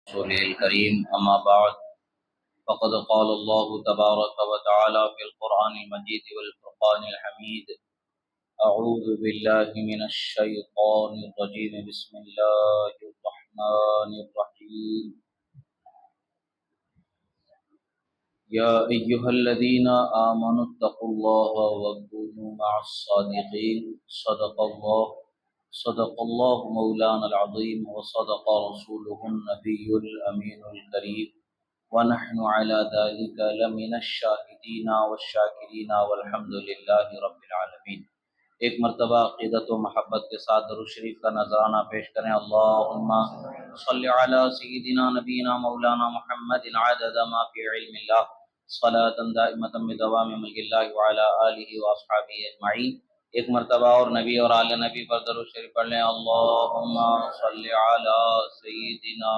رسوله الكريم أما بعد فقد قال الله تبارك وتعالى في القرآن المجيد والفرقان الحميد أعوذ بالله من الشيطان الرجيم بسم الله الرحمن الرحيم يا أيها الذين آمنوا اتقوا الله وكونوا مع الصادقين صدق الله مولانا العظيم وصدق رسوله النبي الأمين الكريم ونحن على ذلك لمن الشاهدين والشاکرین والحمد للہ رب العالمین۔ ایک مرتبہ عقیدت و محبت کے ساتھ درود شریف کا نذرانہ پیش کریں۔ اللہم صلی علی سیدنا نبینا مولانا محمد عدد ما فی علم اللہ صلاۃ دائمۃ بدوام ملک اللہ وعلی آلہ واصحابہ اجمعین۔ ایک مرتبہ اور نبی اور آل نبی پر درود شریف پڑھ لیں۔ اللہم صلی علی سیدنا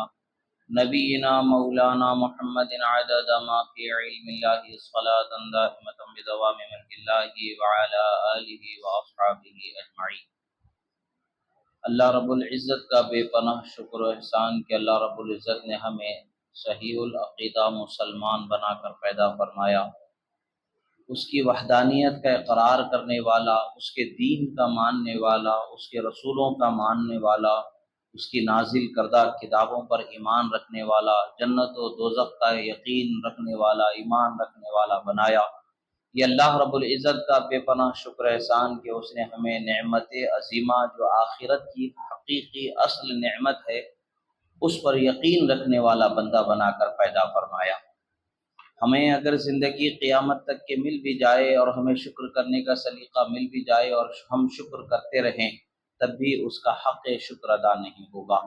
نبینا مولانا محمد عدد ما فی علم اللہ صلاۃ دائمۃ بدوام ملک اللہ وعلی آلہ واصحابہ اجمعین۔ اللہ رب العزت کا بے پناہ شکر و احسان کہ اللہ رب العزت نے ہمیں صحیح العقیدہ مسلمان بنا کر پیدا فرمایا، اس کی وحدانیت کا اقرار کرنے والا، اس کے دین کا ماننے والا، اس کے رسولوں کا ماننے والا، اس کی نازل کردہ کتابوں پر ایمان رکھنے والا، جنت و دوزخ کا یقین رکھنے والا، ایمان رکھنے والا بنایا۔ یہ اللہ رب العزت کا بے پناہ شکر احسان کہ اس نے ہمیں نعمت عظیمہ جو آخرت کی حقیقی اصل نعمت ہے اس پر یقین رکھنے والا بندہ بنا کر پیدا فرمایا۔ ہمیں اگر زندگی قیامت تک کے مل بھی جائے اور ہمیں شکر کرنے کا سلیقہ مل بھی جائے اور ہم شکر کرتے رہیں تب بھی اس کا حق شکر ادا نہیں ہوگا۔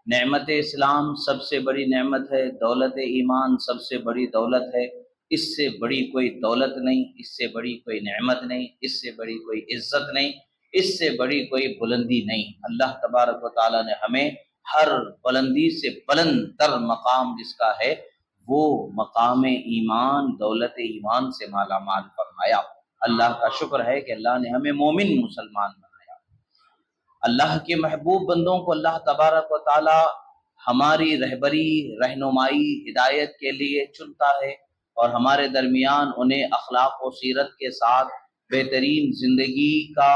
نعمت اسلام سب سے بڑی نعمت ہے، دولت ایمان سب سے بڑی دولت ہے، اس سے بڑی کوئی دولت نہیں، اس سے بڑی کوئی نعمت نہیں، اس سے بڑی کوئی عزت نہیں، اس سے بڑی کوئی بلندی نہیں۔ اللہ تبارک و تعالیٰ نے ہمیں ہر بلندی سے بلند تر مقام جس کا ہے وہ مقام ایمان، دولت ایمان سے مالا مال فرمایا۔ اللہ کا شکر ہے کہ اللہ نے ہمیں مومن مسلمان بنایا۔ اللہ کے محبوب بندوں کو اللہ تبارک و تعالی ہماری رہبری، رہنمائی، ہدایت کے لیے چنتا ہے اور ہمارے درمیان انہیں اخلاق و سیرت کے ساتھ بہترین زندگی کا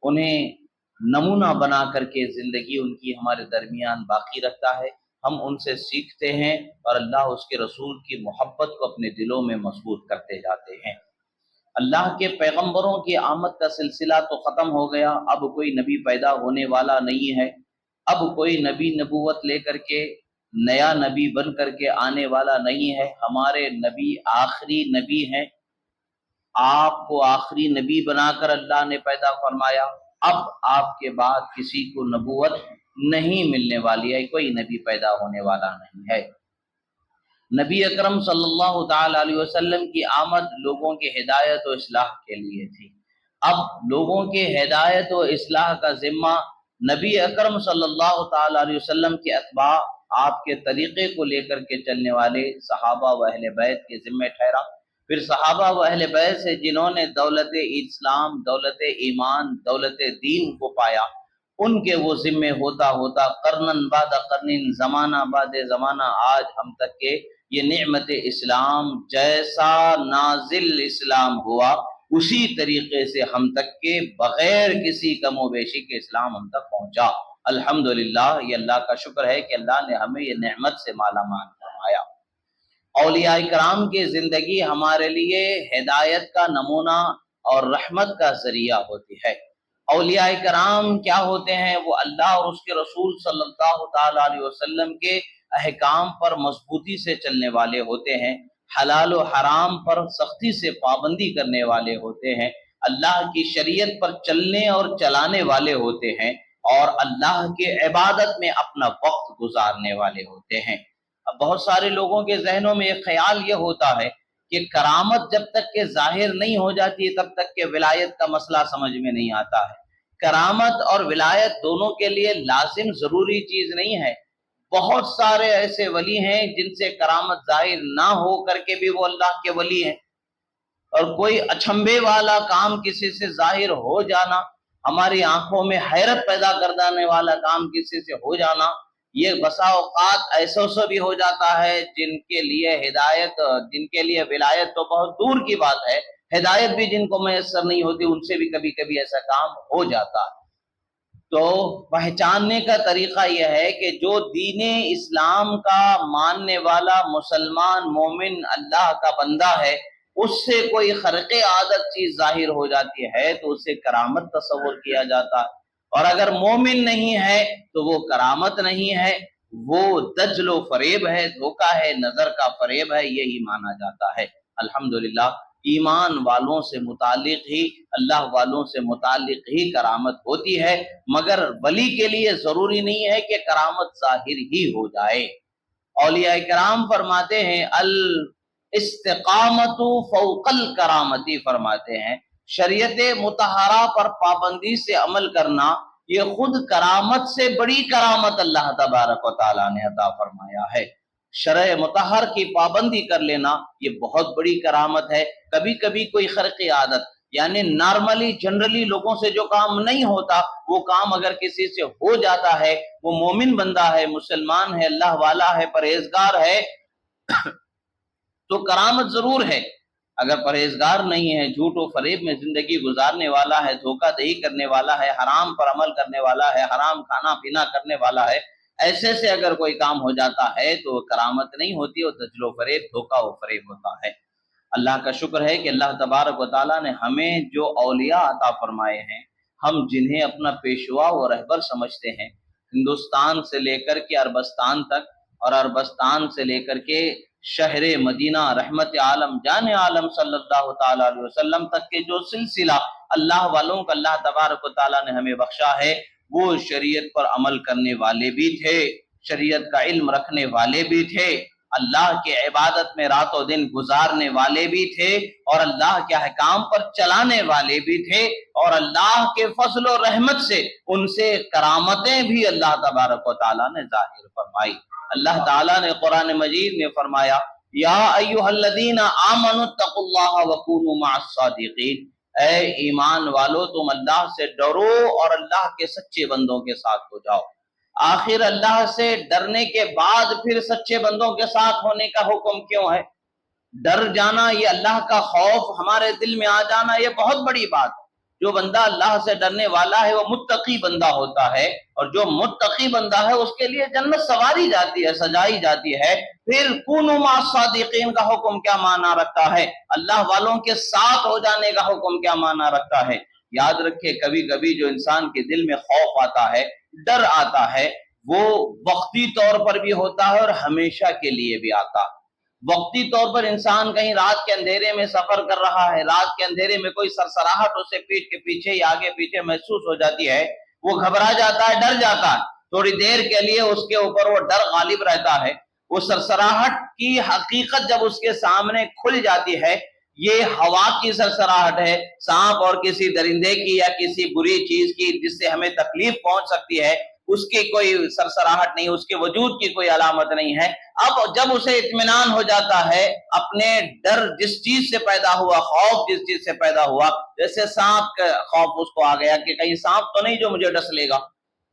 انہیں نمونہ بنا کر کے زندگی ان کی ہمارے درمیان باقی رکھتا ہے۔ ہم ان سے سیکھتے ہیں اور اللہ اس کے رسول کی محبت کو اپنے دلوں میں مضبوط کرتے جاتے ہیں۔ اللہ کے پیغمبروں کی آمد کا سلسلہ تو ختم ہو گیا، اب کوئی نبی پیدا ہونے والا نہیں ہے، اب کوئی نبی نبوت لے کر کے نیا نبی بن کر کے آنے والا نہیں ہے۔ ہمارے نبی آخری نبی ہیں، آپ کو آخری نبی بنا کر اللہ نے پیدا فرمایا۔ اب آپ کے بعد کسی کو نبوت نہیں ملنے والی ہے، کوئی نبی پیدا ہونے والا نہیں ہے۔ نبی اکرم صلی اللہ تعالی علیہ وسلم کی آمد لوگوں کی ہدایت و اصلاح کے لیے تھی۔ اب لوگوں کے ہدایت و اصلاح کا ذمہ نبی اکرم صلی اللہ تعالی علیہ وسلم کے اتباع، آپ کے طریقے کو لے کر کے چلنے والے صحابہ و اہل بیت کے ذمہ ٹھہرا۔ پھر صحابہ و اہل بیت سے جنہوں نے دولت اسلام، دولت ایمان، دولت دین کو پایا، ان کے وہ ذمے ہوتا ہوتا قرنن بعد قرنن، زمانہ بعد زمانہ، آج ہم تک کے یہ نعمت اسلام جیسا نازل اسلام ہوا اسی طریقے سے ہم تک کے بغیر کسی کم و بیشی کے اسلام ہم تک پہنچا۔ الحمدللہ، یہ اللہ کا شکر ہے کہ اللہ نے ہمیں یہ نعمت سے مالا مال فرمایا۔ اولیاء کرام کی زندگی ہمارے لیے ہدایت کا نمونہ اور رحمت کا ذریعہ ہوتی ہے۔ اولیاء کرام کیا ہوتے ہیں؟ وہ اللہ اور اس کے رسول صلی اللہ تعالی علیہ وسلم کے احکام پر مضبوطی سے چلنے والے ہوتے ہیں، حلال و حرام پر سختی سے پابندی کرنے والے ہوتے ہیں، اللہ کی شریعت پر چلنے اور چلانے والے ہوتے ہیں اور اللہ کے عبادت میں اپنا وقت گزارنے والے ہوتے ہیں۔ اب بہت سارے لوگوں کے ذہنوں میں ایک خیال یہ ہوتا ہے کہ کرامت جب تک کہ ظاہر نہیں ہو جاتی تب تک کہ ولایت کا مسئلہ سمجھ میں نہیں آتا ہے۔ کرامت اور ولایت دونوں کے لیے لازم ضروری چیز نہیں ہے۔ بہت سارے ایسے ولی ہیں جن سے کرامت ظاہر نہ ہو کر کے بھی وہ اللہ کے ولی ہیں، اور کوئی اچھمبے والا کام کسی سے ظاہر ہو جانا، ہماری آنکھوں میں حیرت پیدا کر دینے والا کام کسی سے ہو جانا، یہ بسا اوقات ایسوں سے بھی ہو جاتا ہے جن کے لیے ہدایت، جن کے لیے ولایت تو بہت دور کی بات ہے، ہدایت بھی جن کو میسر نہیں ہوتی، ان سے بھی کبھی کبھی ایسا کام ہو جاتا ہے۔ تو پہچاننے کا طریقہ یہ ہے کہ جو دین اسلام کا ماننے والا مسلمان مومن اللہ کا بندہ ہے، اس سے کوئی خرق عادت چیز ظاہر ہو جاتی ہے تو اسے کرامت تصور کیا جاتا ہے، اور اگر مومن نہیں ہے تو وہ کرامت نہیں ہے، وہ دجل و فریب ہے، دھوکہ ہے، نظر کا فریب ہے، یہی مانا جاتا ہے۔ الحمدللہ ایمان والوں سے متعلق ہی، اللہ والوں سے متعلق ہی کرامت ہوتی ہے، مگر ولی کے لیے ضروری نہیں ہے کہ کرامت ظاہر ہی ہو جائے۔ اولیاء کرام فرماتے ہیں الاستقامت فوق الکرامتی، فرماتے ہیں شریعت مطہرہ پر پابندی سے عمل کرنا یہ خود کرامت سے بڑی کرامت اللہ تبارک و تعالیٰ نے عطا فرمایا ہے۔ شرع مطہر کی پابندی کر لینا یہ بہت بڑی کرامت ہے۔ کبھی کبھی کوئی خرق عادت، یعنی نارملی جنرلی لوگوں سے جو کام نہیں ہوتا، وہ کام اگر کسی سے ہو جاتا ہے، وہ مومن بندہ ہے، مسلمان ہے، اللہ والا ہے، پرہیزگار ہے، تو کرامت ضرور ہے۔ اگر پرہیزگار نہیں ہے، جھوٹ و فریب میں زندگی گزارنے والا ہے، دھوکہ دہی کرنے والا ہے، حرام پر عمل کرنے والا ہے، حرام کھانا پینا کرنے والا ہے، ایسے سے اگر کوئی کام ہو جاتا ہے تو کرامت نہیں ہوتی، وہ دجل و فریب، دھوکہ و فریب ہوتا ہے۔ اللہ کا شکر ہے کہ اللہ تبارک و تعالیٰ نے ہمیں جو اولیاء عطا فرمائے ہیں، ہم جنہیں اپنا پیشوا و رہبر سمجھتے ہیں، ہندوستان سے لے کر کے عربستان تک، اور عربستان سے لے کر کے شہر مدینہ رحمت عالم جان عالم صلی اللہ تعالیٰ علیہ وسلم تک کے جو سلسلہ اللہ والوں کا اللہ تبارک و تعالیٰ نے ہمیں بخشا ہے، وہ شریعت پر عمل کرنے والے بھی تھے، شریعت کا علم رکھنے والے بھی تھے، اللہ کے عبادت میں رات و دن گزارنے والے بھی تھے، اور اللہ کے احکام پر چلانے والے بھی تھے، اور اللہ کے فضل و رحمت سے ان سے کرامتیں بھی اللہ تبارک و تعالیٰ نے ظاہر فرمائی۔ اللہ تعالیٰ نے قرآن مجید میں فرمایا یا ایھا الذین آمنوا اتقوا اللہ وکونوا مع الصادقین، اے ایمان والو تم اللہ سے ڈرو اور اللہ کے سچے بندوں کے ساتھ ہو جاؤ۔ آخر اللہ سے ڈرنے کے بعد پھر سچے بندوں کے ساتھ ہونے کا حکم کیوں ہے؟ ڈر جانا، یہ اللہ کا خوف ہمارے دل میں آ جانا، یہ بہت بڑی بات ہے۔ جو بندہ اللہ سے ڈرنے والا ہے وہ متقی بندہ ہوتا ہے، اور جو متقی بندہ ہے اس کے لیے جنت سواری جاتی ہے، سجائی جاتی ہے۔ پھر کونوا مع الصادقین کا حکم کیا معنی رکھتا ہے؟ اللہ والوں کے ساتھ ہو جانے کا حکم کیا معنی رکھتا ہے؟ یاد رکھے کبھی کبھی جو انسان کے دل میں خوف آتا ہے، ڈر آتا ہے، وہ وقتی طور پر بھی ہوتا ہے اور ہمیشہ کے لیے بھی آتا ہے۔ وقتی طور پر انسان کہیں رات کے اندھیرے میں سفر کر رہا ہے، رات کے اندھیرے میں کوئی سرسراہٹ اسے پیٹھ کے پیچھے یا آگے پیچھے محسوس ہو جاتی ہے، وہ گھبرا جاتا ہے، ڈر جاتا ہے، تھوڑی دیر کے لیے اس کے اوپر وہ ڈر غالب رہتا ہے۔ وہ سرسراہٹ کی حقیقت جب اس کے سامنے کھل جاتی ہے، یہ ہوا کی سرسراہٹ ہے، سانپ اور کسی درندے کی یا کسی بری چیز کی جس سے ہمیں تکلیف پہنچ سکتی ہے، اس کی کوئی سرسراہٹ نہیں، اس کے وجود کی کوئی علامت نہیں ہے۔ اب جب اسے اطمینان ہو جاتا ہے، اپنے ڈر جس چیز سے پیدا ہوا، خوف جس چیز سے پیدا ہوا، جیسے سانپ کا خوف اس کو آ گیا کہ کہیں سانپ تو نہیں جو مجھے ڈس لے گا،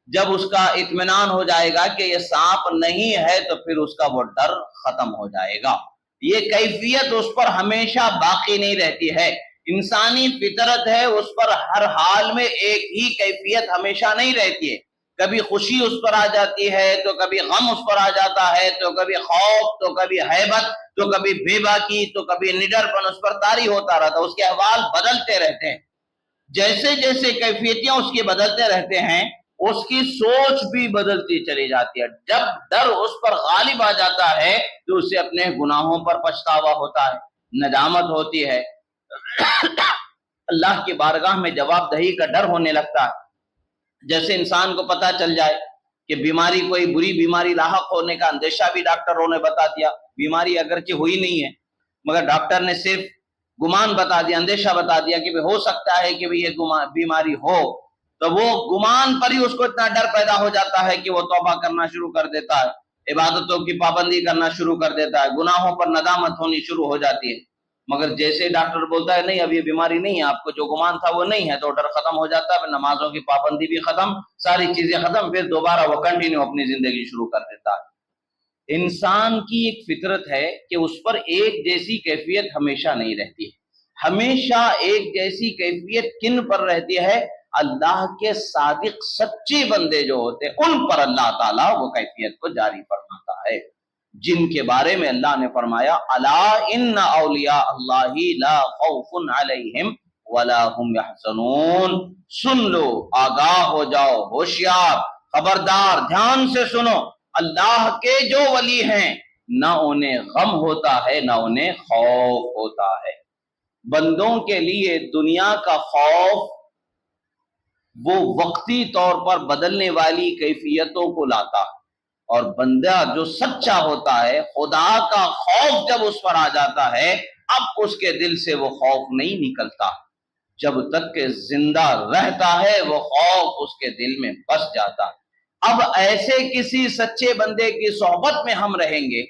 جب اس کا اطمینان ہو جائے گا کہ یہ سانپ نہیں ہے تو پھر اس کا وہ ڈر ختم ہو جائے گا۔ یہ کیفیت اس پر ہمیشہ باقی نہیں رہتی ہے، انسانی فطرت ہے، اس پر ہر حال میں ایک ہی کیفیت ہمیشہ نہیں رہتی ہے، کبھی خوشی اس پر آ جاتی ہے تو کبھی غم اس پر آ جاتا ہے، تو کبھی خوف، تو کبھی ہیبت، تو کبھی بے باکی، تو کبھی نڈر پن اس پر طاری ہوتا رہتا ہے، اس کے احوال بدلتے رہتے ہیں۔ جیسے جیسے کیفیتیں اس کی بدلتے رہتے ہیں، اس کی سوچ بھی بدلتی چلی جاتی ہے۔ جب ڈر اس پر غالب آ جاتا ہے تو اسے اپنے گناہوں پر پچھتاوا ہوتا ہے، ندامت ہوتی ہے، اللہ کی بارگاہ میں جواب دہی کا ڈر ہونے لگتا ہے۔ جیسے انسان کو پتہ چل جائے کہ بیماری کوئی بری بیماری لاحق ہونے کا اندیشہ بھی ڈاکٹروں نے بتا دیا، بیماری اگرچہ ہوئی نہیں ہے مگر ڈاکٹر نے صرف گمان بتا دیا، اندیشہ بتا دیا کہ ہو سکتا ہے کہ یہ بیماری ہو، تو وہ گمان پر ہی اس کو اتنا ڈر پیدا ہو جاتا ہے کہ وہ توبہ کرنا شروع کر دیتا ہے، عبادتوں کی پابندی کرنا شروع کر دیتا ہے، گناہوں پر ندامت ہونی شروع ہو جاتی ہے۔ مگر جیسے ڈاکٹر بولتا ہے نہیں اب یہ بیماری نہیں ہے، آپ کو جو گمان تھا وہ نہیں ہے، تو ڈر ختم ہو جاتا ہے، پھر نمازوں کی پابندی بھی ختم، ساری چیزیں ختم، پھر دوبارہ وہ کنٹینیو اپنی زندگی شروع کر دیتا ہے۔ انسان کی ایک فطرت ہے کہ اس پر ایک جیسی کیفیت ہمیشہ نہیں رہتی ہے، ہمیشہ ایک جیسی کیفیت کن پر رہتی ہے؟ اللہ کے صادق سچے بندے جو ہوتے ہیں ان پر اللہ تعالیٰ وہ کیفیت کو جاری فرماتا ہے، جن کے بارے میں اللہ نے فرمایا الا ان اولیاء اللہ لا خوف علیہم ولا هم یحزنون، سن لو، آگاہ ہو جاؤ، ہوشیار، خبردار، دھیان سے سنو، اللہ کے جو ولی ہیں نہ انہیں غم ہوتا ہے نہ انہیں خوف ہوتا ہے۔ بندوں کے لیے دنیا کا خوف وہ وقتی طور پر بدلنے والی کیفیتوں کو لاتا ہے، اور بندہ جو سچا ہوتا ہے خدا کا خوف جب اس پر آ جاتا ہے اب اس کے دل سے وہ خوف نہیں نکلتا، جب تک کہ زندہ رہتا ہے وہ خوف اس کے دل میں بس جاتا ہے۔ اب ایسے کسی سچے بندے کی صحبت میں ہم رہیں گے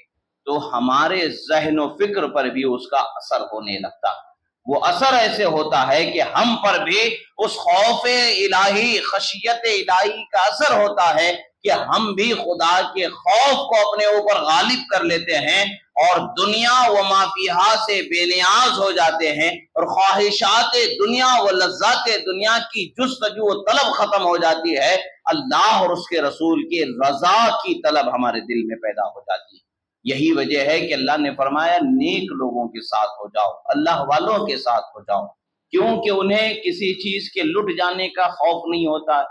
تو ہمارے ذہن و فکر پر بھی اس کا اثر ہونے لگتا ہے، وہ اثر ایسے ہوتا ہے کہ ہم پر بھی اس خوف الہی، خشیت الہی کا اثر ہوتا ہے کہ ہم بھی خدا کے خوف کو اپنے اوپر غالب کر لیتے ہیں اور دنیا و ما فیہا سے بے نیاز ہو جاتے ہیں، اور خواہشات دنیا و لذات دنیا کی جستجو و طلب ختم ہو جاتی ہے، اللہ اور اس کے رسول کی رضا کی طلب ہمارے دل میں پیدا ہو جاتی ہے۔ یہی وجہ ہے کہ اللہ نے فرمایا نیک لوگوں کے ساتھ ہو جاؤ، اللہ والوں کے ساتھ ہو جاؤ، کیونکہ انہیں کسی چیز کے لٹ جانے کا خوف نہیں ہوتا،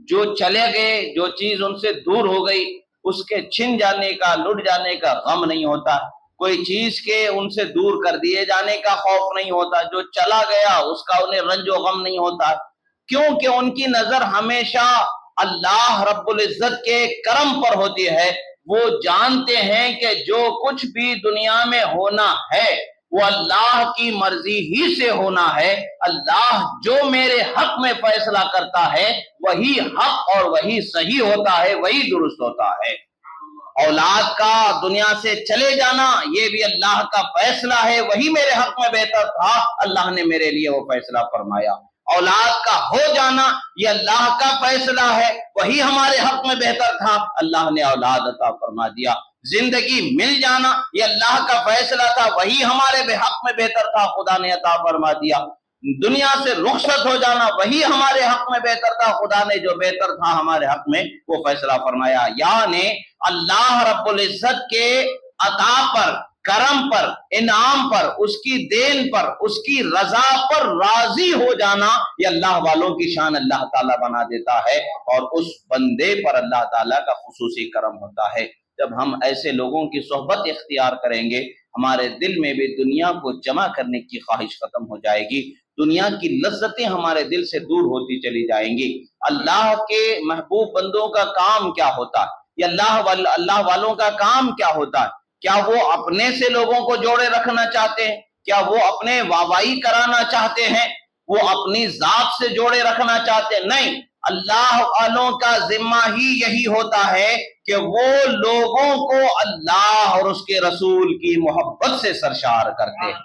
جو چلے گئے، جو چیز ان سے دور ہو گئی اس کے چھن جانے کا، لٹ جانے کا غم نہیں ہوتا، کوئی چیز کے ان سے دور کر دیے جانے کا خوف نہیں ہوتا، جو چلا گیا اس کا انہیں رنج و غم نہیں ہوتا، کیونکہ ان کی نظر ہمیشہ اللہ رب العزت کے کرم پر ہوتی ہے۔ وہ جانتے ہیں کہ جو کچھ بھی دنیا میں ہونا ہے وہ اللہ کی مرضی ہی سے ہونا ہے، اللہ جو میرے حق میں فیصلہ کرتا ہے وہی حق اور وہی صحیح ہوتا ہے، وہی درست ہوتا ہے۔ اولاد کا دنیا سے چلے جانا یہ بھی اللہ کا فیصلہ ہے، وہی میرے حق میں بہتر تھا، اللہ نے میرے لیے وہ فیصلہ فرمایا۔ اولاد کا ہو جانا یہ اللہ کا فیصلہ ہے، وہی ہمارے حق میں بہتر تھا، اللہ نے اولاد عطا فرما دیا۔ زندگی مل جانا یہ اللہ کا فیصلہ تھا، وہی ہمارے حق میں بہتر تھا، خدا نے عطا فرما دیا۔ دنیا سے رخصت ہو جانا وہی ہمارے حق میں بہتر تھا، خدا نے جو بہتر تھا ہمارے حق میں وہ فیصلہ فرمایا۔ یعنی اللہ رب العزت کے عطا پر، کرم پر، انعام پر، اس کی دین پر، اس کی رضا پر راضی ہو جانا یہ اللہ والوں کی شان اللہ تعالیٰ بنا دیتا ہے، اور اس بندے پر اللہ تعالیٰ کا خصوصی کرم ہوتا ہے۔ جب ہم ایسے لوگوں کی صحبت اختیار کریں گے ہمارے دل میں بھی دنیا کو جمع کرنے کی خواہش ختم ہو جائے گی، دنیا کی لذتیں ہمارے دل سے دور ہوتی چلی جائیں گی۔ اللہ کے محبوب بندوں کا کام کیا ہوتا ہے؟ یہ اللہ والوں کا کام کیا ہوتا ہے؟ کیا وہ اپنے سے لوگوں کو جوڑے رکھنا چاہتے ہیں؟ کیا وہ اپنے واہوائی کرانا چاہتے ہیں؟ وہ اپنی ذات سے جوڑے رکھنا چاہتے ہیں؟ نہیں، اللہ والوں کا ذمہ ہی یہی ہوتا ہے کہ وہ لوگوں کو اللہ اور اس کے رسول کی محبت سے سرشار کرتے ہیں،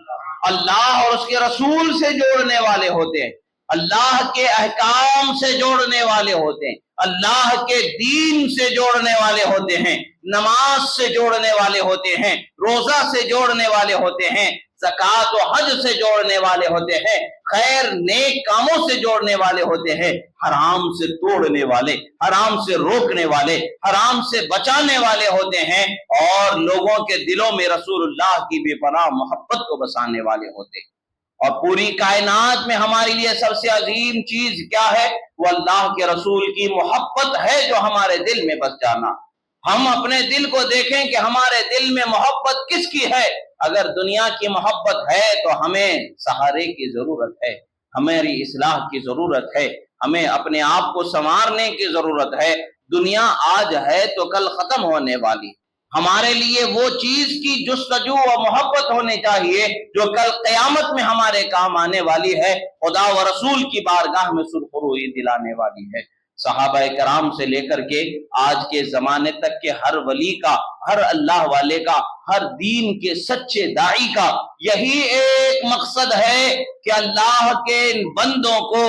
اللہ اور اس کے رسول سے جوڑنے والے ہوتے ہیں، اللہ کے احکام سے جوڑنے والے ہوتے ہیں، اللہ کے دین سے جوڑنے والے ہوتے ہیں، نماز سے جوڑنے والے ہوتے ہیں، روزہ سے جوڑنے والے ہوتے ہیں، زکوٰۃ و حج سے جوڑنے والے ہوتے ہیں، خیر نیک کاموں سے جوڑنے والے ہوتے ہیں، حرام سے توڑنے والے، حرام سے روکنے والے، حرام سے بچانے والے ہوتے ہیں، اور لوگوں کے دلوں میں رسول اللہ کی بے پناہ محبت کو بسانے والے ہوتے ہیں۔ اور پوری کائنات میں ہمارے لیے سب سے عظیم چیز کیا ہے؟ وہ اللہ کے رسول کی محبت ہے، جو ہمارے دل میں بس جانا۔ ہم اپنے دل کو دیکھیں کہ ہمارے دل میں محبت کس کی ہے۔ اگر دنیا کی محبت ہے تو ہمیں سہارے کی ضرورت ہے، ہماری اصلاح کی ضرورت ہے، ہمیں اپنے آپ کو سنوارنے کی ضرورت ہے۔ دنیا آج ہے تو کل ختم ہونے والی، ہمارے لیے وہ چیز کی جستجو و محبت ہونی چاہیے جو کل قیامت میں ہمارے کام آنے والی ہے، خدا و رسول کی بارگاہ میں سرخروئی دلانے والی ہے۔ صحابہ کرام سے لے کر کے آج کے زمانے تک کے ہر ولی کا، ہر اللہ والے کا، ہر دین کے سچے داعی کا یہی ایک مقصد ہے کہ اللہ کے بندوں کو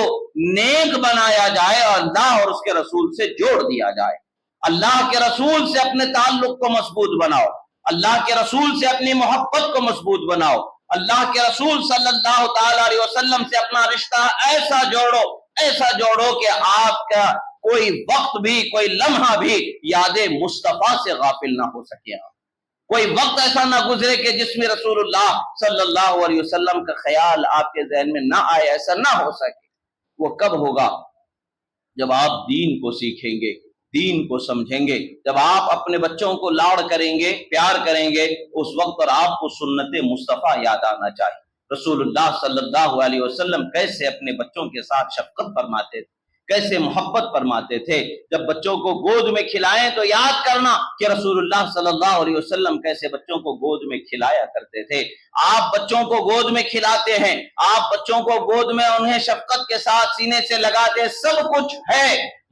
نیک بنایا جائے اور اللہ اور اس کے رسول سے جوڑ دیا جائے۔ اللہ کے رسول سے اپنے تعلق کو مضبوط بناؤ، اللہ کے رسول سے اپنی محبت کو مضبوط بناؤ، اللہ کے رسول صلی اللہ تعالی علیہ وسلم سے اپنا رشتہ ایسا جوڑو کہ آپ کا کوئی وقت بھی، کوئی لمحہ بھی یاد مصطفیٰ سے غافل نہ ہو سکے، کوئی وقت ایسا نہ گزرے کہ جس میں رسول اللہ صلی اللہ علیہ وسلم کا خیال آپ کے ذہن میں نہ آئے، ایسا نہ ہو سکے۔ وہ کب ہوگا؟ جب آپ دین کو سیکھیں گے، دین کو سمجھیں گے، جب آپ اپنے بچوں کو لاڑ کریں گے، پیار کریں گے، اس وقت پر آپ کو سنت مصطفیٰ یاد آنا چاہیے۔ رسول اللہ صلی اللہ علیہ وسلم کیسے اپنے بچوں کے ساتھ شفقت فرماتے تھے، کیسے محبت فرماتے تھے۔ جب بچوں کو گود میں کھلائیں تو یاد کرنا کہ رسول اللہ صلی اللہ علیہ وسلم کیسے بچوں کو گود میں کھلایا کرتے تھے۔ آپ بچوں کو گود میں کھلاتے ہیں، آپ بچوں کو گود میں انہیں شفقت کے ساتھ سینے سے لگاتے، سب کچھ ہے،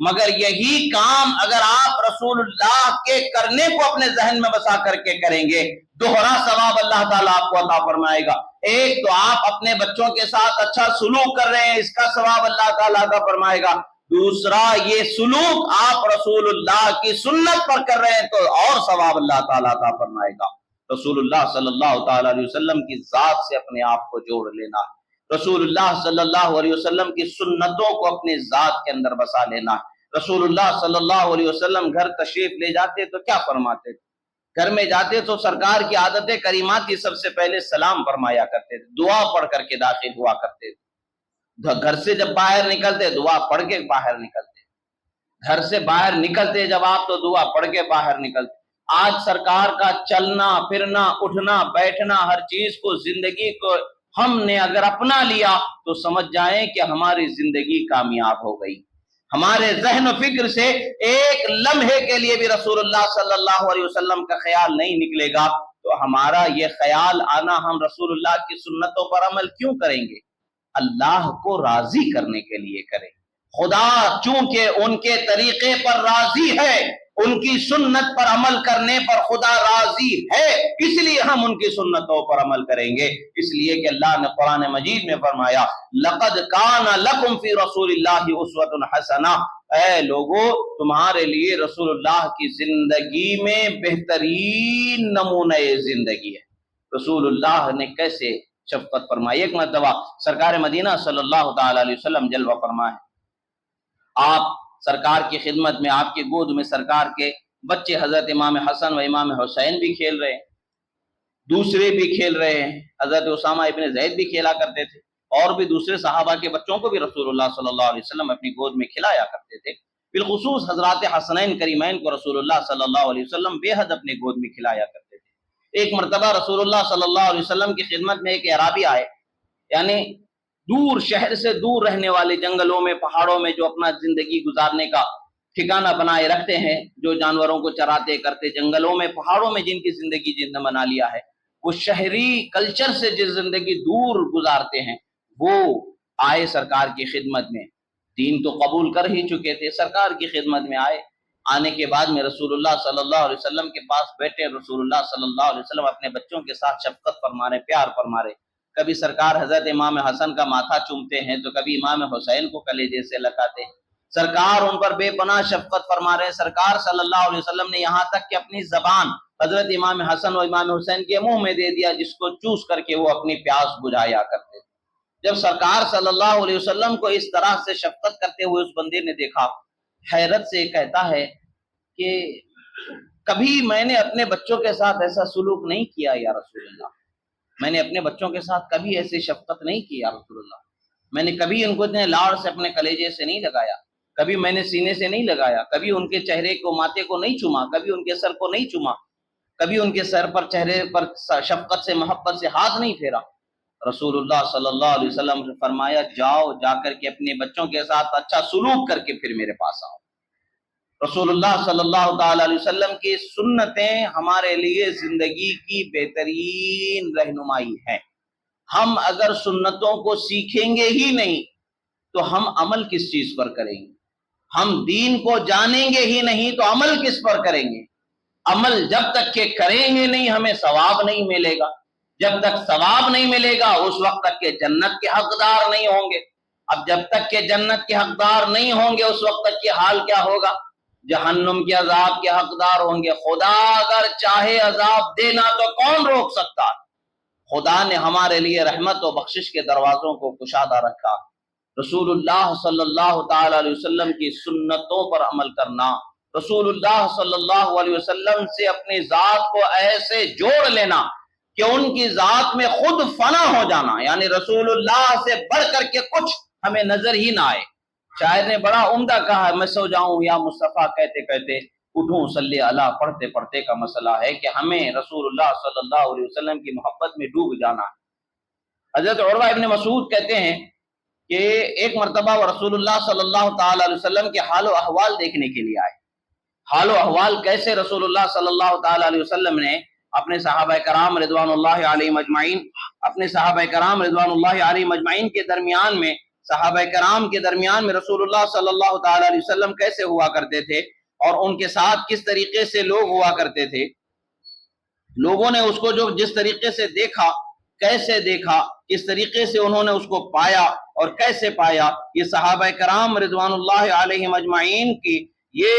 مگر یہی کام اگر آپ رسول اللہ کے کرنے کو اپنے ذہن میں بسا کر کے کریں گے، دوہرا ثواب اللہ تعالیٰ آپ کو عطا فرمائے گا۔ ایک تو آپ اپنے بچوں کے ساتھ اچھا سلوک کر رہے ہیں، اس کا ثواب اللہ تعالیٰ عطا فرمائے گا۔ دوسرا، یہ سلوک آپ رسول اللہ کی سنت پر کر رہے ہیں تو اور ثواب اللہ تعالیٰ عطا فرمائے گا۔ رسول اللہ صلی اللہ تعالیٰ علیہ وسلم کی ذات سے اپنے آپ کو جوڑ لینا، رسول اللہ صلی اللہ علیہ وسلم کی سنتوں کو اپنی ذات کے اندر بسا لینا۔ رسول اللہ صلی اللہ علیہ وسلم گھر تشریف لے جاتے تو کیا فرماتے تھے؟ گھر میں جاتے تو سرکار کی عادت کریمات کی سب سے پہلے سلام فرمایا کرتے تھے، دعا پڑھ کر کے داخل ہوا کرتے تھے۔ گھر سے جب باہر نکلتے دعا پڑھ کے باہر نکلتے، گھر سے باہر نکلتے جب آپ تو دعا پڑھ کے باہر نکلتے۔ آج سرکار کا چلنا پھرنا اٹھنا بیٹھنا ہر چیز کو، زندگی کو ہم نے اگر اپنا لیا تو سمجھ جائیں کہ ہماری زندگی کامیاب ہو گئی۔ ہمارے ذہن و فکر سے ایک لمحے کے لیے بھی رسول اللہ صلی اللہ علیہ وسلم کا خیال نہیں نکلے گا تو ہمارا یہ خیال آنا ہم رسول اللہ کی سنتوں پر عمل کیوں کریں گے؟ اللہ کو راضی کرنے کے لیے کریں۔ خدا چونکہ ان کے طریقے پر راضی ہے، ان کی سنت پر عمل کرنے پر خدا راضی ہے، اس لیے ہم ان کی سنتوں پر عمل کریں گے۔ اس لیے کہ اللہ نے قرآن مجید میں فرمایا لَقَدْ كَانَ لَكُمْ فِي رَسُولِ اللَّهِ أُسْوَةٌ حَسَنَةٌ، اے لوگو تمہارے لیے رسول اللہ کی زندگی میں بہترین نمونہ زندگی ہے۔ رسول اللہ نے کیسے شفقت فرمائی۔ ایک مرتبہ سرکار مدینہ صلی اللہ تعالی علیہ وسلم جلوہ فرما ہے، آپ سرکار کی خدمت میں، آپ کی گود میں سرکار کے بچے حضرت امام حسن و امام حسین بھی کھیل رہے ہیں، دوسرے بھی کھیل رہے ہیں، حضرت اسامہ ابن زید بھی کھیلا کرتے تھے، اور بھی دوسرے صحابہ کے بچوں کو بھی رسول اللہ صلی اللہ علیہ وسلم اپنی گود میں کھلایا کرتے تھے۔ بالخصوص حضرات حسنین کریمین کو رسول اللہ صلی اللہ علیہ وسلم بے حد اپنی گود میں کھلایا کرتے تھے۔ ایک مرتبہ رسول اللہ صلی اللہ علیہ وسلم کی خدمت میں ایک اعرابی آئے، یعنی دور شہر سے دور رہنے والے، جنگلوں میں پہاڑوں میں جو اپنا زندگی گزارنے کا ٹھکانہ بنائے رکھتے ہیں، جو جانوروں کو چراتے کرتے، جنگلوں میں پہاڑوں میں جن کی زندگی جن نے بنا لیا ہے، وہ شہری کلچر سے جس زندگی دور گزارتے ہیں، وہ آئے سرکار کی خدمت میں، دین تو قبول کر ہی چکے تھے، سرکار کی خدمت میں آئے۔ آنے کے بعد میں رسول اللہ صلی اللہ علیہ وسلم کے پاس بیٹھے، رسول اللہ صلی اللہ علیہ وسلم اپنے بچوں کے ساتھ شفقت فرما رہے، پیار فرما رہے۔ کبھی سرکار حضرت امام حسن کا ماتھا چومتے ہیں تو کبھی امام حسین کو کلیجے سے لگاتے ہیں، سرکار ان پر بے پناہ شفقت فرما رہے ہیں۔ سرکار صلی اللہ علیہ وسلم نے یہاں تک کہ اپنی زبان حضرت امام حسن و امام حسین کے منہ میں دے دیا، جس کو چوس کر کے وہ اپنی پیاس بجھایا کرتے تھے۔ جب سرکار صلی اللہ علیہ وسلم کو اس طرح سے شفقت کرتے ہوئے اس بندے نے دیکھا، حیرت سے کہتا ہے کہ کبھی میں نے اپنے بچوں کے ساتھ ایسا سلوک نہیں کیا یا رسول اللہ، میں نے اپنے بچوں کے ساتھ کبھی ایسی شفقت نہیں کی یا رسول اللہ، میں نے کبھی ان کو اتنے لاڑ سے اپنے کلیجے سے نہیں لگایا، کبھی میں نے سینے سے نہیں لگایا، کبھی ان کے چہرے کو ماتھے کو نہیں چوما، کبھی ان کے سر کو نہیں چوما، کبھی ان کے سر پر چہرے پر شفقت سے محبت سے ہاتھ نہیں پھیرا۔ رسول اللہ صلی اللہ علیہ وسلم نے فرمایا جاؤ، جا کر کے اپنے بچوں کے ساتھ اچھا سلوک کر کے پھر میرے پاس آؤ۔ رسول اللہ صلی اللہ تعالی علیہ وسلم کی سنتیں ہمارے لیے زندگی کی بہترین رہنمائی ہیں۔ ہم اگر سنتوں کو سیکھیں گے ہی نہیں تو ہم عمل کس چیز پر کریں گے؟ ہم دین کو جانیں گے ہی نہیں تو عمل کس پر کریں گے؟ عمل جب تک کہ کریں گے نہیں ہمیں ثواب نہیں ملے گا، جب تک ثواب نہیں ملے گا اس وقت تک کہ جنت کے حقدار نہیں ہوں گے۔ اب جب تک کہ جنت کے حقدار نہیں ہوں گے اس وقت تک کہ حال کیا ہوگا؟ جہنم کے عذاب کے حقدار ہوں گے۔ خدا اگر چاہے عذاب دینا تو کون روک سکتا؟ خدا نے ہمارے لیے رحمت و بخشش کے دروازوں کو کشادہ رکھا۔ رسول اللہ صلی اللہ تعالی علیہ وسلم کی سنتوں پر عمل کرنا، رسول اللہ صلی اللہ علیہ وسلم سے اپنی ذات کو ایسے جوڑ لینا کہ ان کی ذات میں خود فنا ہو جانا، یعنی رسول اللہ سے بڑھ کر کے کچھ ہمیں نظر ہی نہ آئے۔ شاعر نے بڑا عمدہ کہا ہے، میں سو جاؤں یا مصطفیٰ کہتے کہتے اٹھوں صلی اللہ پڑھتے پڑھتے کا مسئلہ ہے کہ ہمیں رسول اللہ صلی اللہ علیہ وسلم کی محبت میں ڈوب جانا ہے۔ حضرت عروہ ابن مسعود کہتے ہیں کہ ایک مرتبہ وہ رسول اللہ صلی اللہ تعالی علیہ وسلم کے حال و احوال دیکھنے کے لیے آئے۔ حال و احوال کیسے رسول اللہ صلی اللہ تعالی علیہ وسلم نے اپنے صحابہ کرام رضوان اللہ علیہ مجمعین کے درمیان میں، صحابہ کرام کے درمیان میں رسول اللہ صلی اللہ تعالی علیہ وسلم کیسے ہوا کرتے تھے اور ان کے ساتھ کس طریقے سے لوگ ہوا کرتے تھے، لوگوں نے اس کو جو جس طریقے سے دیکھا، کیسے دیکھا، کس طریقے سے انہوں نے اس کو پایا اور کیسے پایا، یہ صحابہ کرام رضوان اللہ علیہ مجمعین کی یہ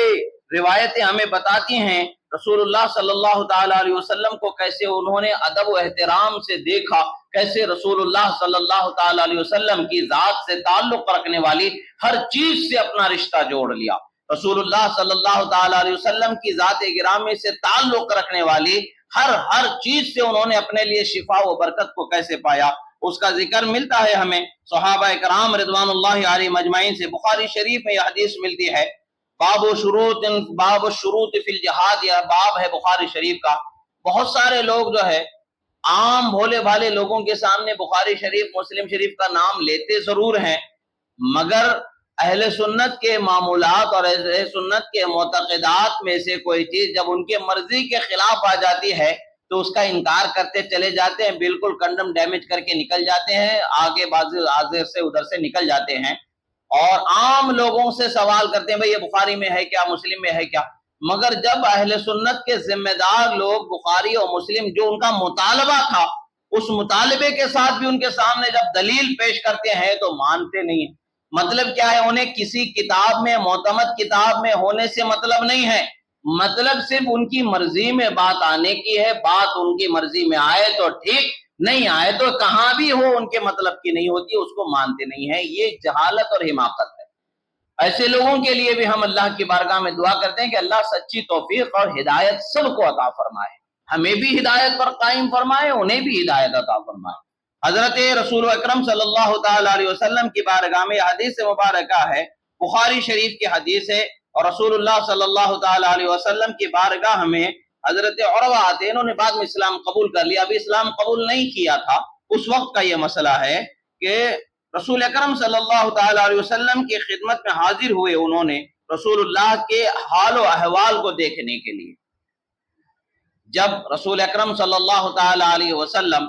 روایتیں ہمیں بتاتی ہیں رسول اللہ صلی اللہ تعالی علیہ وسلم کو کیسے انہوں نے ادب و احترام سے دیکھا، کیسے رسول اللہ صلی اللہ تعالی علیہ وسلم کی ذات سے تعلق رکھنے والی ہر چیز سے اپنا رشتہ جوڑ لیا، رسول اللہ صلی اللہ تعالی علیہ وسلم کی ذات گرامی سے تعلق رکھنے والی ہر چیز سے انہوں نے اپنے لیے شفا و برکت کو کیسے پایا، اس کا ذکر ملتا ہے ہمیں صحابہ کرام رضوان اللہ علیہ مجمعین سے۔ بخاری شریف میں یہ حدیث ملتی ہے، باب الشروط فی الجہاد، یہ باب ہے بخاری شریف کا۔ بہت سارے لوگ جو ہے عام بھولے بھالے لوگوں کے سامنے بخاری شریف، مسلم شریف کا نام لیتے ضرور ہیں، مگر اہل سنت کے معمولات اور اہل سنت کے معتقدات میں سے کوئی چیز جب ان کے مرضی کے خلاف آ جاتی ہے تو اس کا انکار کرتے چلے جاتے ہیں، بالکل کنڈم ڈیمیج کر کے نکل جاتے ہیں، آگے آزر سے ادھر سے نکل جاتے ہیں اور عام لوگوں سے سوال کرتے ہیں بھئی یہ بخاری میں ہے کیا، مسلم میں ہے کیا؟ مگر جب اہل سنت کے ذمہ دار لوگ بخاری اور مسلم جو ان کا مطالبہ تھا اس مطالبے کے ساتھ بھی ان کے سامنے جب دلیل پیش کرتے ہیں تو مانتے نہیں ہیں۔ مطلب کیا ہے؟ انہیں کسی کتاب میں، معتمد کتاب میں ہونے سے مطلب نہیں ہے، مطلب صرف ان کی مرضی میں بات آنے کی ہے، بات ان کی مرضی میں آئے تو ٹھیک، نہیں آئے تو کہاں بھی ہو ان کے مطلب کی نہیں ہوتی، اس کو مانتے نہیں ہیں۔ یہ جہالت اور حماقت ہے۔ ایسے لوگوں کے لیے بھی ہم اللہ کی بارگاہ میں دعا کرتے ہیں کہ اللہ سچی توفیق اور ہدایت سب کو عطا فرمائے، ہمیں بھی ہدایت پر قائم فرمائے، انہیں بھی ہدایت عطا فرمائے۔ حضرت رسول اکرم صلی اللہ تعالی علیہ وسلم کی بارگاہ میں حدیث مبارکہ ہے، بخاری شریف کی حدیث ہے، اور رسول اللہ صلی اللہ تعالی علیہ وسلم کی بارگاہ میں حضرت عروہ آتے، انہوں نے بعد میں اسلام قبول کر لیا، ابھی اسلام قبول نہیں کیا تھا، اس وقت کا یہ مسئلہ ہے کہ رسول اکرم صلی اللہ تعالی علیہ وسلم کی خدمت میں حاضر ہوئے، انہوں نے رسول اللہ کے حال و احوال کو دیکھنے کے لیے۔ جب رسول اکرم صلی اللہ تعالی علیہ وسلم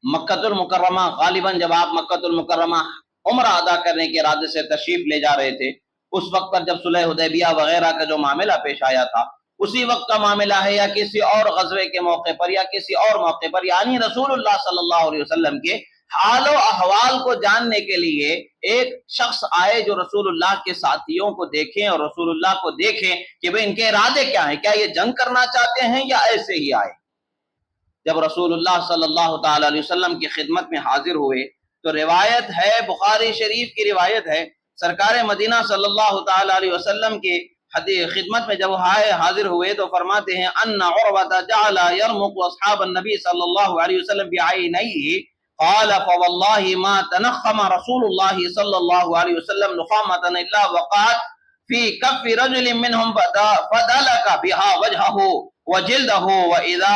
مکہ المکرمہ، غالباً جب آپ مکہ المکرمہ عمرہ ادا کرنے کے ارادے سے تشریف لے جا رہے تھے، اس وقت پر جب صلح حدیبیہ وغیرہ کا جو معاملہ پیش آیا تھا، اسی وقت کا معاملہ ہے یا کسی اور غزوے کے موقع پر یا کسی اور موقع پر، یعنی رسول اللہ صلی اللہ علیہ وسلم کے حال و احوال کو جاننے کے لیے ایک شخص آئے جو رسول اللہ کے ساتھیوں کو دیکھیں اور رسول اللہ کو دیکھیں کہ بھئی ان کے ارادے کیا ہیں، کیا یہ جنگ کرنا چاہتے ہیں یا ایسے ہی آئے۔ جب رسول اللہ صلی اللہ تعالی علیہ وسلم کی خدمت میں حاضر ہوئے تو روایت ہے، بخاری شریف کی روایت ہے، سرکار مدینہ صلی اللہ تعالی علیہ وسلم کی خدمت میں جب حاضر ہوئے تو فرماتے ہیں ان عروہ جعل یرمق اصحاب النبی صلی اللہ علیہ وسلم بعینیہ قال فواللہ ما تنخم رسول اللہ صلی اللہ علیہ وسلم نخامۃ الا وقعت فی کف رجل منہم فدلک بها وجہہ وجلدہ واذا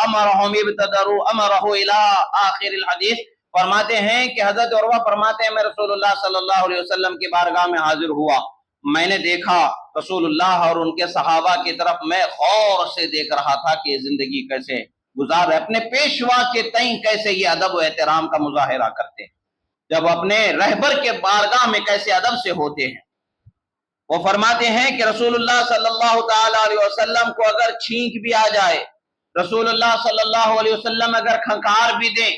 امرهم ابتدروا امرہ الى آخر الحدیث۔ فرماتے ہیں کہ حضرت عروہ فرماتے ہیں میں رسول اللہ صلی اللہ علیہ وسلم کی بارگاہ میں حاضر ہوا، میں نے دیکھا رسول اللہ اور ان کے صحابہ کی طرف، میں غور سے دیکھ رہا تھا کہ یہ زندگی کیسے گزار رہے، اپنے پیشوا کے تئیں کیسے یہ ادب و احترام کا مظاہرہ کرتے ہیں، جب اپنے رہبر کے بارگاہ میں کیسے ادب سے ہوتے ہیں۔ وہ فرماتے ہیں کہ رسول اللہ صلی اللہ تعالی علیہ وسلم کو اگر چھینک بھی آ جائے، رسول اللہ صلی اللہ علیہ وسلم اگر کھنکار بھی دیں،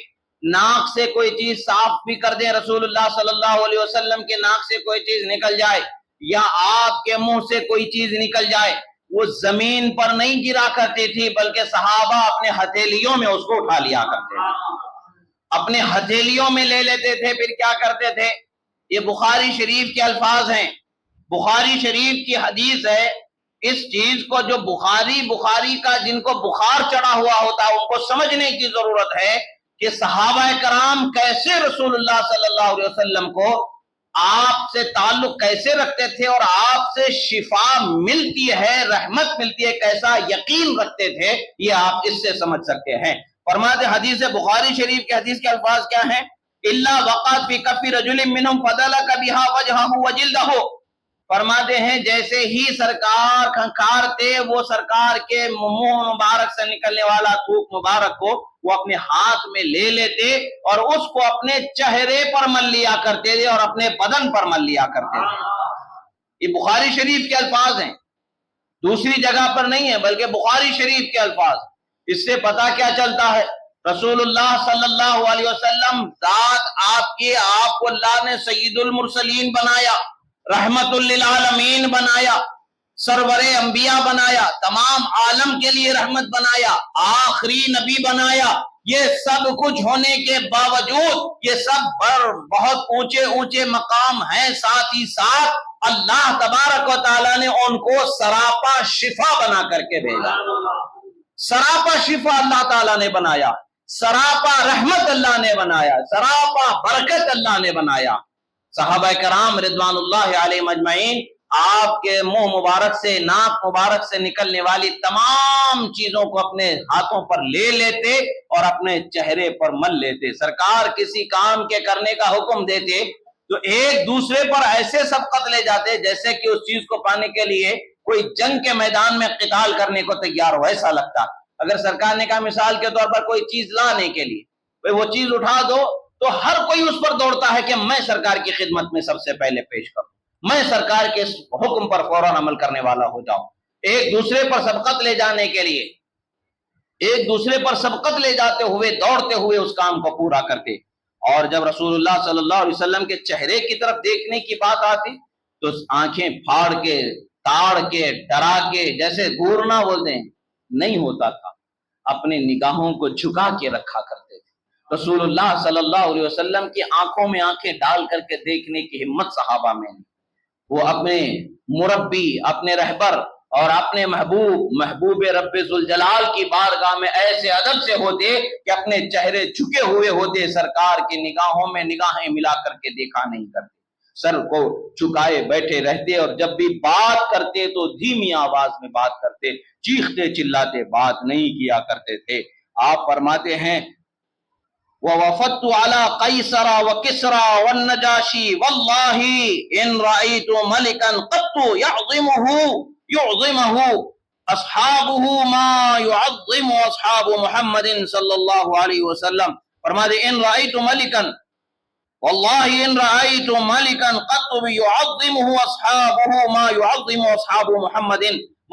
ناک سے کوئی چیز صاف بھی کر دیں، رسول اللہ صلی اللہ علیہ وسلم کے ناک سے کوئی چیز نکل جائے یا آپ کے منہ سے کوئی چیز نکل جائے، وہ زمین پر نہیں گرا کرتی تھی بلکہ صحابہ اپنے ہتھیلیوں میں اس کو اٹھا لیا کرتے تھے، اپنے ہتھیلیوں میں لے لیتے تھے، پھر کیا کرتے تھے؟ یہ بخاری شریف کے الفاظ ہیں، بخاری شریف کی حدیث ہے۔ اس چیز کو جو بخاری کا جن کو بخار چڑھا ہوا ہوتا ہے ان کو سمجھنے کی ضرورت ہے کہ صحابہ کرام کیسے رسول اللہ صلی اللہ علیہ وسلم کو آپ سے تعلق کیسے رکھتے تھے اور آپ سے شفا ملتی ہے، رحمت ملتی ہے، کیسا یقین رکھتے تھے، یہ آپ اس سے سمجھ سکتے ہیں۔ فرماتے حدیث بخاری شریف کے حدیث کے الفاظ کیا ہیں؟ الا وقعت فی کف رجل منهم فدلک بها وجهه وجلده، فرماتے ہیں جیسے ہی سرکار کھنکارتے وہ سرکار کے منہ مبارک سے نکلنے والا تھوک مبارک کو وہ اپنے ہاتھ میں لے لیتے اور اس کو اپنے چہرے پر مل لیا کرتے تھے اور اپنے بدن پر مل لیا کرتے تھے۔ یہ بخاری شریف کے الفاظ ہیں، دوسری جگہ پر نہیں ہے بلکہ بخاری شریف کے الفاظ۔ اس سے پتہ کیا چلتا ہے؟ رسول اللہ صلی اللہ علیہ وسلم ذات آپ کو اللہ نے سید المرسلین بنایا، رحمت للعالمین بنایا، سرور انبیاء بنایا، تمام عالم کے لیے رحمت بنایا، آخری نبی بنایا۔ یہ سب کچھ ہونے کے باوجود یہ سب بہت اونچے اونچے مقام ہیں، ساتھ ہی ساتھ اللہ تبارک و تعالیٰ نے ان کو سراپا شفا بنا کر کے بھیجا، سراپا شفا اللہ تعالیٰ نے بنایا، سراپا رحمت اللہ نے بنایا، سراپا برکت اللہ نے بنایا۔ صحابہ کرام رضوان اللہ علیہ مجمعین آپ کے منہ مبارک سے، ناک مبارک سے نکلنے والی تمام چیزوں کو اپنے ہاتھوں پر لے لیتے اور اپنے چہرے پر مل لیتے۔ سرکار کسی کام کے کرنے کا حکم دیتے تو ایک دوسرے پر ایسے سبقت لے جاتے جیسے کہ اس چیز کو پانے کے لیے کوئی جنگ کے میدان میں قتال کرنے کو تیار ہو، ایسا لگتا۔ اگر سرکار نے کہا مثال کے طور پر کوئی چیز لانے کے لیے وہ چیز اٹھا دو تو ہر کوئی اس پر دوڑتا ہے کہ میں سرکار کی خدمت میں سب سے پہلے پیش کروں، میں سرکار کے حکم پر فوراً عمل کرنے والا ہو جاؤں۔ ایک دوسرے پر سبقت لے جانے کے لیے ایک دوسرے پر سبقت لے جاتے ہوئے دوڑتے ہوئے اس کام کو پورا کرتے۔ اور جب رسول اللہ صلی اللہ علیہ وسلم کے چہرے کی طرف دیکھنے کی بات آتی تو آنکھیں پھاڑ کے، تاڑ کے، ڈرا کے، جیسے گورنا بولتے ہیں، نہیں ہوتا تھا، اپنے نگاہوں کو جھکا کے رکھا کرتے تھے۔ رسول اللہ صلی اللہ علیہ وسلم کی آنکھوں میں آنکھیں ڈال کر کے دیکھنے کی ہمت صحابہ میں نہیں۔ وہ اپنے مربی، اپنے رہبر اور اپنے محبوب رب ذوالجلال کی بارگاہ میں ایسے ادب سے ہوتے کہ اپنے چہرے جھکے ہوئے ہوتے، سرکار کی نگاہوں میں نگاہیں ملا کر کے دیکھا نہیں کرتے، سر کو جھکائے بیٹھے رہتے اور جب بھی بات کرتے تو دھیمی آواز میں بات کرتے، چیختے چلاتے بات نہیں کیا کرتے تھے۔ آپ فرماتے ہیں وَوَفَدْتُ عَلَى قَيْصَرَ وَكِسْرَى وَالنَّجَاشِي وَاللَّهِ إِنْ رَأَيْتُ مَلِكًا قَطُّ يُعْظِمُهُ أَصْحَابُهُ مَا يُعَظِّمُ أَصْحَابُ مُحَمَّدٍ صلی اللہ علیہ وسلم۔ فرماتے إِنْ رَأَيْتُ مَلِكًا وَاللَّهِ إِنْ رَأَيْتُ مَلِكًا قَطُّ يُعَظِّمُهُ أَصْحَابُهُ مَا يُعَظِّمُ أَصْحَابُ مُحَمَّدٍ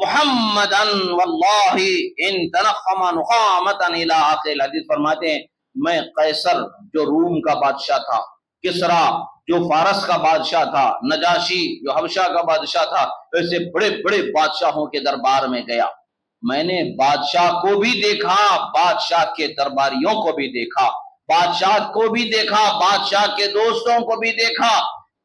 محمدًا وَاللَّهِ إِنْ تَنَخَّمَ نُخَامَةً إِلَىٰ آخِرِ الحدیث۔ فرماتے ہیں میں قیصر جو روم کا بادشاہ تھا، کسرا جو فارس کا بادشاہ تھا، نجاشی جو حبشہ کا بادشاہ تھا، ایسے بڑے بڑے بادشاہوں کے دربار میں گیا، میں نے بادشاہ کو بھی دیکھا، بادشاہ کے درباریوں کو بھی دیکھا، بادشاہ کو بھی دیکھا، بادشاہ کے دوستوں کو بھی دیکھا،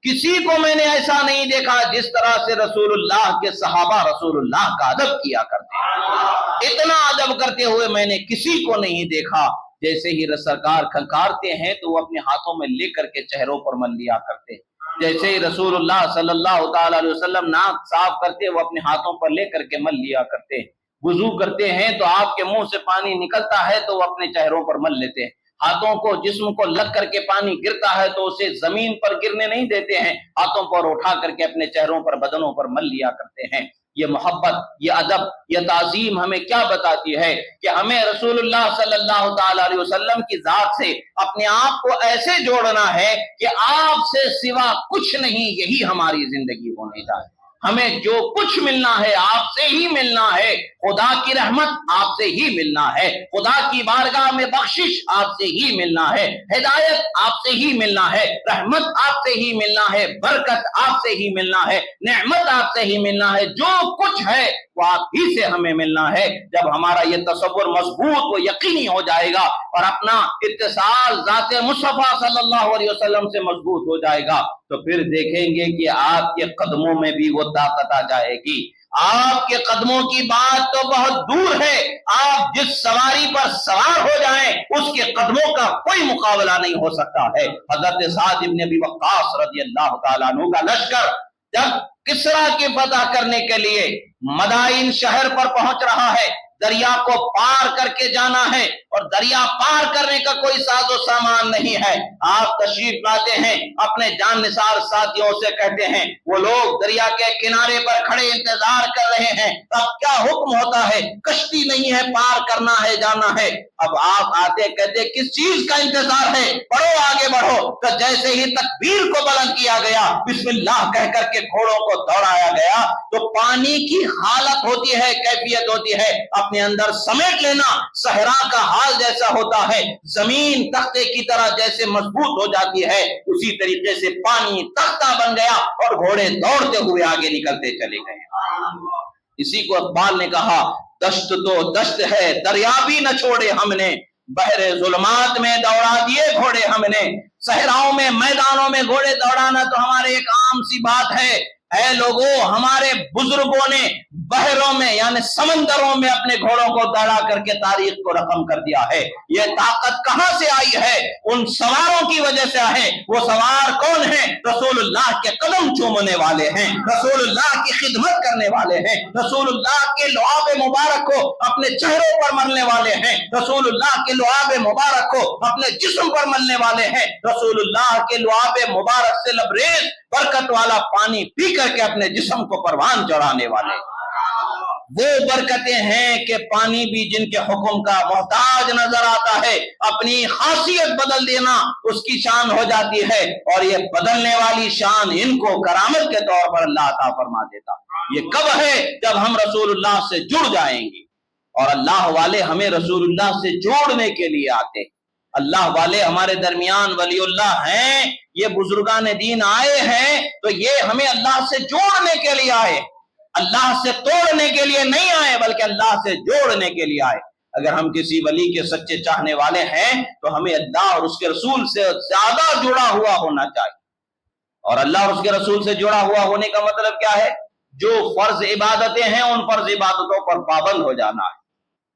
کسی کو میں نے ایسا نہیں دیکھا جس طرح سے رسول اللہ کے صحابہ رسول اللہ کا ادب کیا کرتے ہیں۔ اتنا ادب کرتے ہوئے میں نے کسی کو نہیں دیکھا۔ جیسے ہی سرکار کھنکارتے ہیں تو وہ اپنے ہاتھوں میں لے کر کے چہروں پر مل لیا کرتے، جیسے ہی رسول اللہ صلی اللہ تعالی علیہ وسلم ناک صاف کرتے وہ اپنے ہاتھوں پر لے کر کے مل لیا کرتے، وضو کرتے ہیں تو آپ کے منہ سے پانی نکلتا ہے تو وہ اپنے چہروں پر مل لیتے ہیں، ہاتھوں کو جسم کو لگ کر کے پانی گرتا ہے تو اسے زمین پر گرنے نہیں دیتے ہیں، ہاتھوں پر اٹھا کر کے اپنے چہروں پر بدنوں پر مل لیا کرتے ہیں۔ یہ محبت، یہ ادب، یہ تعظیم ہمیں کیا بتاتی ہے کہ ہمیں رسول اللہ صلی اللہ تعالی علیہ وسلم کی ذات سے اپنے آپ کو ایسے جوڑنا ہے کہ آپ سے سوا کچھ نہیں، یہی ہماری زندگی ہونی چاہیے۔ ہمیں جو کچھ ملنا ہے آپ سے ہی ملنا ہے، خدا کی رحمت آپ سے ہی ملنا ہے، خدا کی بارگاہ میں بخشش آپ سے ہی ملنا ہے، ہدایت آپ سے ہی ملنا ہے، رحمت آپ سے ہی ملنا ہے، برکت آپ سے ہی ملنا ہے، نعمت آپ سے ہی ملنا ہے، جو کچھ ہے وہ آپ ہی سے ہمیں ملنا ہے۔ جب ہمارا یہ تصور مضبوط و یقینی ہو جائے گا اور اپنا اتصال ذات مصطفیٰ صلی اللہ علیہ وسلم سے مضبوط ہو جائے گا تو پھر دیکھیں گے کہ آپ کے قدموں میں بھی وہ طاقت آ جائے گی۔ آپ کے قدموں کی بات تو بہت دور ہے، آپ جس سواری پر سوار ہو جائیں اس کے قدموں کا کوئی مقابلہ نہیں ہو سکتا ہے۔ حضرت سعد بن ابی وقاص رضی اللہ تعالیٰ عنہ کا لشکر جب کسریٰ کی فتح کرنے کے لیے مدائن شہر پر پہنچ رہا ہے، دریا کو پار کر کے جانا ہے اور دریا پار کرنے کا کوئی ساز و سامان نہیں ہے، آپ تشریف لاتے ہیں، اپنے جان نثار ساتھیوں سے کہتے ہیں، وہ لوگ دریا کے کنارے پر کھڑے انتظار کر رہے ہیں، اب کیا حکم ہوتا ہے؟ کشتی نہیں ہے، پار کرنا ہے، جانا ہے۔ اب آپ آتے کہتے کس چیز کا انتظار ہے؟ بڑھو آگے بڑھو۔ تو جیسے ہی تکبیر کو بلند کیا گیا، بسم اللہ کہہ کر کے گھوڑوں کو دوڑایا گیا، تو پانی کی حالت ہوتی ہے، کیفیت ہوتی ہے، اپنے اندر سمیٹ لینا، صحرا کا حال جیسا ہوتا ہے، زمین تختے کی طرح جیسے مضبوط ہو جاتی ہے، اسی طریقے سے پانی تختہ بن گیا اور گھوڑے دوڑتے ہوئے آگے نکلتے چلے گئے۔ اسی کو اقبال نے کہا، دشت تو دشت ہے دریا بھی نہ چھوڑے ہم نے، بحر ظلمات میں دوڑا دیے گھوڑے ہم نے۔ صحراؤں میں میدانوں میں گھوڑے دوڑانا تو ہمارے ایک عام سی بات ہے، اے لوگوں ہمارے بزرگوں نے بحروں میں یعنی سمندروں میں اپنے گھوڑوں کو دوڑا کر کے تاریخ کو رقم کر دیا ہے۔ یہ طاقت کہاں سے آئی ہے؟ ان سواروں کی وجہ سے ہے۔ وہ سوار کون ہیں؟ رسول اللہ کے قدم چومنے والے ہیں، رسول اللہ کی خدمت کرنے والے ہیں، رسول اللہ کے لعاب مبارک کو اپنے چہروں پر ملنے والے ہیں، رسول اللہ کے لعاب مبارک کو اپنے جسم پر ملنے والے ہیں، رسول اللہ کے لعاب مبارک سے لبریز برکت والا پانی پی کر کے اپنے جسم کو پروان چڑھانے والے۔ وہ برکتیں ہیں کہ پانی بھی جن کے حکم کا محتاج نظر آتا ہے، اپنی خاصیت بدل دینا اس کی شان ہو جاتی ہے، اور یہ بدلنے والی شان ان کو کرامت کے طور پر اللہ عطا فرما دیتا۔ یہ کب ہے؟ جب ہم رسول اللہ سے جڑ جائیں گے، اور اللہ والے ہمیں رسول اللہ سے جوڑنے کے لیے آتے ہیں۔ اللہ والے ہمارے درمیان ولی اللہ ہیں، یہ بزرگان دین آئے ہیں تو یہ ہمیں اللہ سے جوڑنے کے لیے آئے، اللہ سے توڑنے کے لیے نہیں آئے بلکہ اللہ سے جوڑنے کے لیے آئے۔ اگر ہم کسی ولی کے سچے چاہنے والے ہیں تو ہمیں اللہ اور اس کے رسول سے زیادہ جڑا ہوا ہونا چاہیے۔ اور اللہ اور اس کے رسول سے جڑا ہوا ہونے کا مطلب کیا ہے؟ جو فرض عبادتیں ہیں ان فرض عبادتوں پر پابند ہو جانا ہے،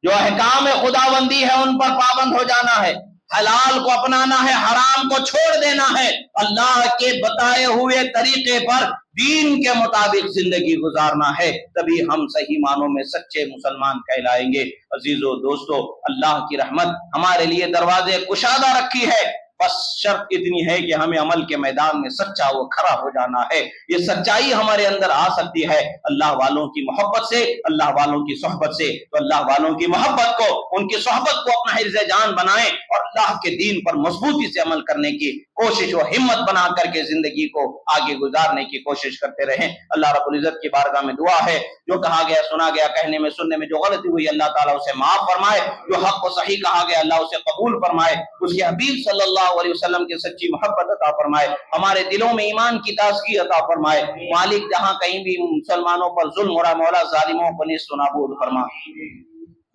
جو احکام خداوندی ہے ان پر پابند ہو جانا ہے، حلال کو اپنانا ہے، حرام کو چھوڑ دینا ہے، اللہ کے بتائے ہوئے طریقے پر دین کے مطابق زندگی گزارنا ہے، تبھی ہم صحیح معنوں میں سچے مسلمان کہلائیں گے۔ عزیزو دوستو، اللہ کی رحمت ہمارے لیے دروازے کشادہ رکھی ہے، بس شرط اتنی ہے کہ ہمیں عمل کے میدان میں سچا و کھرا ہو جانا ہے۔ یہ سچائی ہمارے اندر آ سکتی ہے اللہ والوں کی محبت سے، اللہ والوں کی صحبت سے۔ تو اللہ والوں کی محبت کو، ان کی صحبت کو اپنا حرز جان بنائیں اور اللہ کے دین پر مضبوطی سے عمل کرنے کی کوشش و ہمت بنا کر کے زندگی کو آگے گزارنے کی کوشش کرتے رہیں۔ اللہ رب العزت کی بارگاہ میں دعا ہے، جو کہا گیا سنا گیا، کہنے میں سننے میں جو غلطی ہوئی اللہ تعالیٰ اسے معاف فرمائے، جو حق و صحیح کہا گیا اللہ اسے قبول فرمائے، اس کے حبیب صلی اللہ علیہ وسلم کی سچی محبت عطا فرمائے، ہمارے دلوں میں ایمان کی تازگی عطا فرمائے۔ مالک جہاں کہیں بھی مسلمانوں پر ظلم ہو رہا، مولا ظالموں کو نیست و نابود فرما،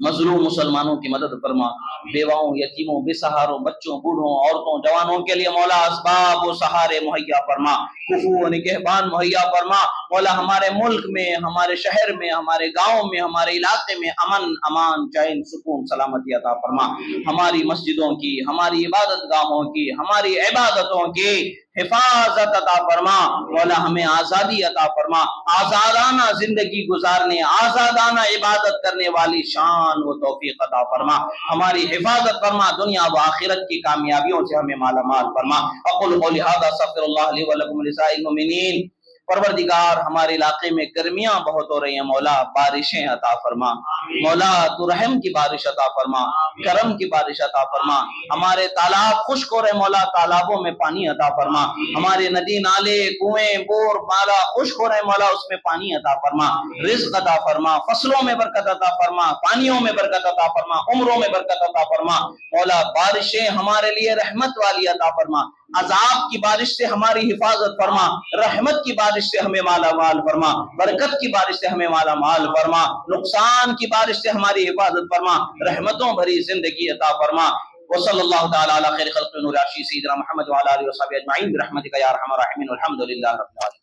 مظلوم مسلمانوں کی مدد فرما، بیواؤں، یتیموں، بے سہاروں، بچوں، بوڑھوں، عورتوں، جوانوں کے لیے مولا اسباب و سہارے مہیا فرما، کفو و نگہبان مہیا فرما۔ مولا ہمارے ملک میں، ہمارے شہر میں، ہمارے گاؤں میں، ہمارے علاقے میں امن، امان، چین، سکون، سلامتی عطا فرما۔ ہماری مسجدوں کی، ہماری عبادت گاہوں کی، ہماری عبادتوں کی حفاظت عطا فرما۔ مولا ہمیں آزادی عطا فرما، آزادانہ زندگی گزارنے، آزادانہ عبادت کرنے والی شان و توفیق عطا فرما۔ ہماری حفاظت فرما، دنیا و آخرت کی کامیابیوں سے ہمیں مالا مال فرما۔ اقول قولی ھذا استغفر اللہ لی و لکم ولسائر المؤمنین پروردگار ہمارے علاقے میں گرمیاں بہت ہو رہی ہیں، مولا بارشیں عطا فرما، مولا تو رحم کی بارش عطا فرما، کرم کی بارش عطا فرما، ہمارے تالاب خشک ہو رہے مولا تالابوں میں پانی عطا فرما، ہمارے ندی نالے کنویں بور بالا خشک ہو رہے مولا اس میں پانی عطا فرما، رزق عطا فرما، فصلوں میں برکت عطا فرما، پانیوں میں برکت عطا فرما، عمروں میں برکت عطا فرما، مولا بارشیں ہمارے لیے رحمت والی عطا فرما، عذاب کی بارش سے ہماری حفاظت فرما، رحمت کی بارش سے ہمیں مالا مال فرما، برکت کی بارش سے ہمیں مالا مال فرما، نقصان کی بارش سے ہماری حفاظت فرما، رحمتوں بھری زندگی عطا فرما۔ وصلی اللہ تعالی علی خیر خلق نور عرشی سیدنا محمد وعلی آلہ وصحبہ اجمعین برحمتک یا ارحم الراحمین والحمد للہ رب العالمین۔